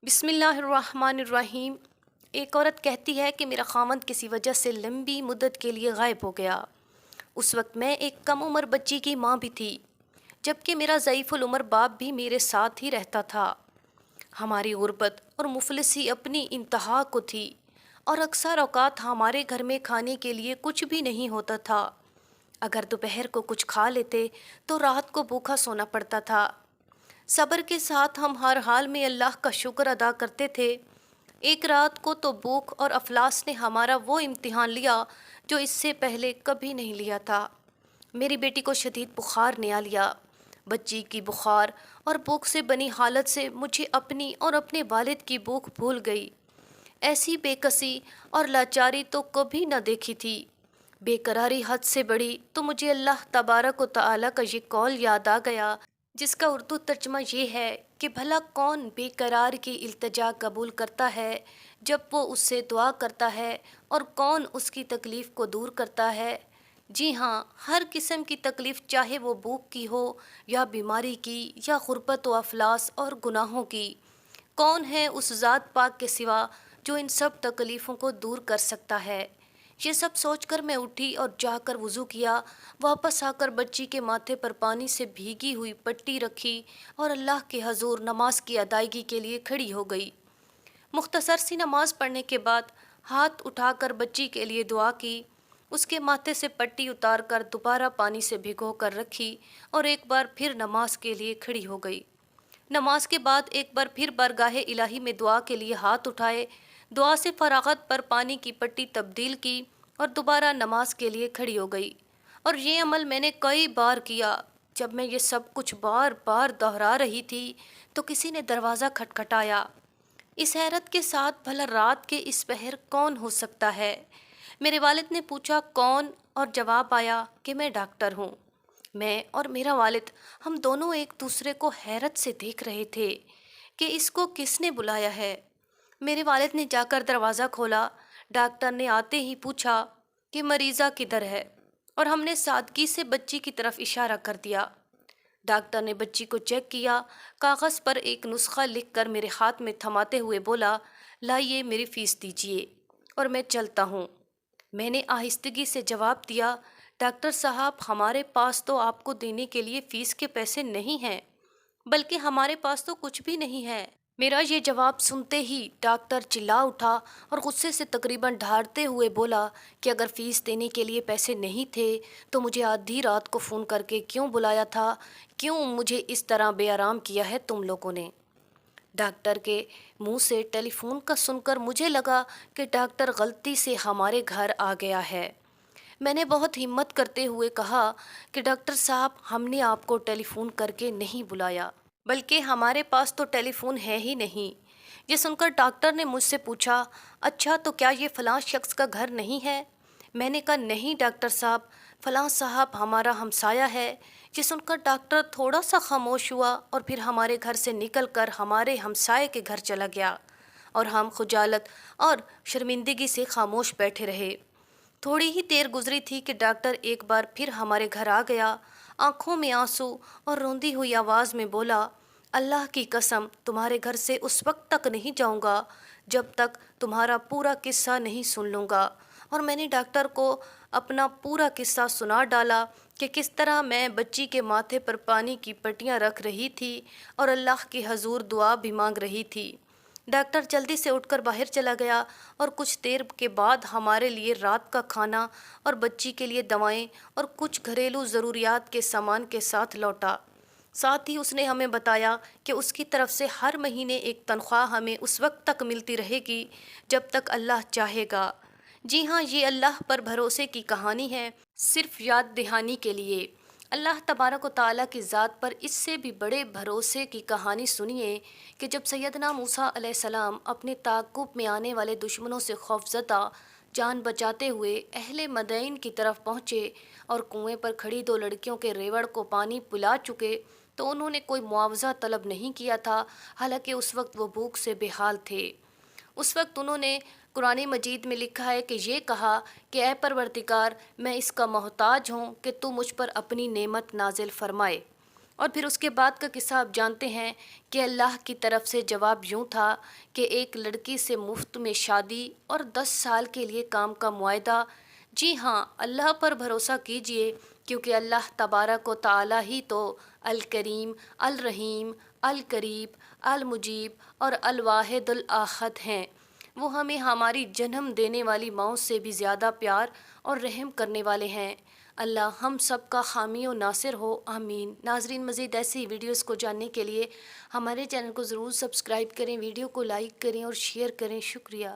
बिस्मिल्लाहिर्रहमानिर्रहीम। एक औरत कहती है कि मेरा खामंद किसी वजह से लंबी मुद्दत के लिए गायब हो गया। उस वक्त मैं एक कम उम्र बच्ची की माँ भी थी, जबकि मेरा ज़ईफ़ुल उम्र बाप भी मेरे साथ ही रहता था। हमारी गुर्बत और मुफलिसी अपनी इंतहा को थी, और अक्सर औक़ात हमारे घर में खाने के लिए कुछ भी नहीं होता था। अगर दोपहर को कुछ खा लेते तो रात को भूखा सोना पड़ता था। सब्र के साथ हम हर हाल में अल्लाह का शुक्र अदा करते थे। एक रात को तो भूख और अफलास ने हमारा वो इम्तिहान लिया जो इससे पहले कभी नहीं लिया था। मेरी बेटी को शदीद बुखार ने आ लिया। बच्ची की बुखार और भूख से बनी हालत से मुझे अपनी और अपने वालिद की भूख भूल गई। ऐसी बेकसी और लाचारी तो कभी न देखी थी। बेकरारी हद से बड़ी तो मुझे अल्लाह तबारक व तआला का ये कौल याद आ गया, जिसका उर्दू तर्जमा ये है कि भला कौन बेकरार की इल्तिजा कबूल करता है जब वो उससे दुआ करता है, और कौन उसकी तकलीफ़ को दूर करता है। जी हाँ, हर किस्म की तकलीफ़, चाहे वो भूख की हो या बीमारी की या गुर्बत व अफलास और गुनाहों की। कौन है उस ज़ात पाक के सिवा जो इन सब तकलीफ़ों को दूर कर सकता है। ये सब सोचकर मैं उठी और जाकर वज़ू किया। वापस आकर बच्ची के माथे पर पानी से भीगी हुई पट्टी रखी और अल्लाह के हजूर नमाज की अदायगी के लिए खड़ी हो गई। मुख्तसर सी नमाज पढ़ने के बाद हाथ उठाकर बच्ची के लिए दुआ की, उसके माथे से पट्टी उतार कर दोबारा पानी से भिगो कर रखी और एक बार फिर नमाज के लिए खड़ी हो गई। नमाज के बाद एक बार फिर बारगाहे इलाही में दुआ के लिए हाथ उठाए, दुआ से फरागत पर पानी की पट्टी तब्दील की और दोबारा नमाज के लिए खड़ी हो गई। और ये अमल मैंने कई बार किया। जब मैं ये सब कुछ बार बार दोहरा रही थी तो किसी ने दरवाज़ा खटखटाया। इस हैरत के साथ, भला रात के इस पहर कौन हो सकता है? मेरे वालिद ने पूछा कौन, और जवाब आया कि मैं डॉक्टर हूँ। मैं और मेरा वालिद, हम दोनों एक दूसरे को हैरत से देख रहे थे कि इसको किसने बुलाया है। मेरे वालिद ने जाकर दरवाज़ा खोला। डॉक्टर ने आते ही पूछा कि मरीज़ा किधर है, और हमने सादगी से बच्ची की तरफ इशारा कर दिया। डॉक्टर ने बच्ची को चेक किया, कागज़ पर एक नुस्खा लिखकर मेरे हाथ में थमाते हुए बोला, लाइए मेरी फ़ीस दीजिए और मैं चलता हूँ। मैंने आहिस्तगी से जवाब दिया, डॉक्टर साहब, हमारे पास तो आपको देने के लिए फ़ीस के पैसे नहीं हैं, बल्कि हमारे पास तो कुछ भी नहीं है। मेरा ये जवाब सुनते ही डॉक्टर चिल्ला उठा और गुस्से से तकरीबन ढारते हुए बोला कि अगर फ़ीस देने के लिए पैसे नहीं थे तो मुझे आधी रात को फ़ोन करके क्यों बुलाया था? क्यों मुझे इस तरह बेआराम किया है तुम लोगों ने? डॉक्टर के मुंह से टेलीफोन का सुनकर मुझे लगा कि डॉक्टर गलती से हमारे घर आ गया है। मैंने बहुत हिम्मत करते हुए कहा कि डॉक्टर साहब, हमने आपको टेलीफोन करके नहीं बुलाया, बल्कि हमारे पास तो टेलीफोन है ही नहीं। ये सुनकर डॉक्टर ने मुझसे पूछा, अच्छा तो क्या ये फ़लाँ शख्स का घर नहीं है? मैंने कहा, नहीं डॉक्टर साहब, फ़लाँ साहब हमारा हमसाया है। ये सुनकर डॉक्टर थोड़ा सा खामोश हुआ और फिर हमारे घर से निकलकर हमारे हमसाये के घर चला गया, और हम खुजालत और शर्मिंदगी से खामोश बैठे रहे। थोड़ी ही देर गुजरी थी कि डॉक्टर एक बार फिर हमारे घर आ गया। आंखों में आंसू और रोंदी हुई आवाज़ में बोला, अल्लाह की कसम, तुम्हारे घर से उस वक्त तक नहीं जाऊंगा जब तक तुम्हारा पूरा किस्सा नहीं सुन लूँगा। और मैंने डॉक्टर को अपना पूरा किस्सा सुना डाला कि किस तरह मैं बच्ची के माथे पर पानी की पट्टियाँ रख रही थी और अल्लाह के हजूर दुआ भी मांग रही थी। डॉक्टर जल्दी से उठकर बाहर चला गया और कुछ देर के बाद हमारे लिए रात का खाना और बच्ची के लिए दवाएं और कुछ घरेलू ज़रूरियात के सामान के साथ लौटा। साथ ही उसने हमें बताया कि उसकी तरफ से हर महीने एक तनख्वाह हमें उस वक्त तक मिलती रहेगी जब तक अल्लाह चाहेगा। जी हाँ, ये अल्लाह पर भरोसे की कहानी है, सिर्फ याद दहानी के लिए। अल्लाह तबारक व तआला की ज़ात पर इससे भी बड़े भरोसे की कहानी सुनिए कि जब सैयदना मूसा अलैहिस्सलाम अपने ताक़ुब में आने वाले दुश्मनों से खौफज़दा जान बचाते हुए अहले मदयन की तरफ पहुँचे और कुएं पर खड़ी दो लड़कियों के रेवड़ को पानी पिला चुके, तो उन्होंने कोई मुआवजा तलब नहीं किया था, हालांकि उस वक्त वो भूख से बेहाल थे। उस वक्त उन्होंने, कुरान मजीद में लिखा है कि ये कहा कि ए परवरदिगार, मैं इसका मोहताज हूँ कि तू मुझ पर अपनी नेमत नाजिल फरमाए। اور پھر اس کے بعد کا قصہ آپ جانتے ہیں کہ اللہ کی طرف سے جواب یوں تھا کہ ایک لڑکی سے مفت میں شادی اور 10 سال کے لیے کام کا معاہدہ۔ جی ہاں، اللہ پر بھروسہ کیجئے، کیونکہ اللہ تبارک و تعالی ہی تو الکریم، الرحیم، القریب، المجیب اور الواحد الاحد ہیں۔ وہ ہمیں ہماری جنم دینے والی ماؤں سے بھی زیادہ پیار اور رحم کرنے والے ہیں۔ اللہ ہم سب کا حامی و ناصر ہو، آمین۔ ناظرین، مزید ایسی ویڈیوز کو جاننے کے لیے ہمارے چینل کو ضرور سبسکرائب کریں، ویڈیو کو لائک کریں اور شیئر کریں۔ شکریہ۔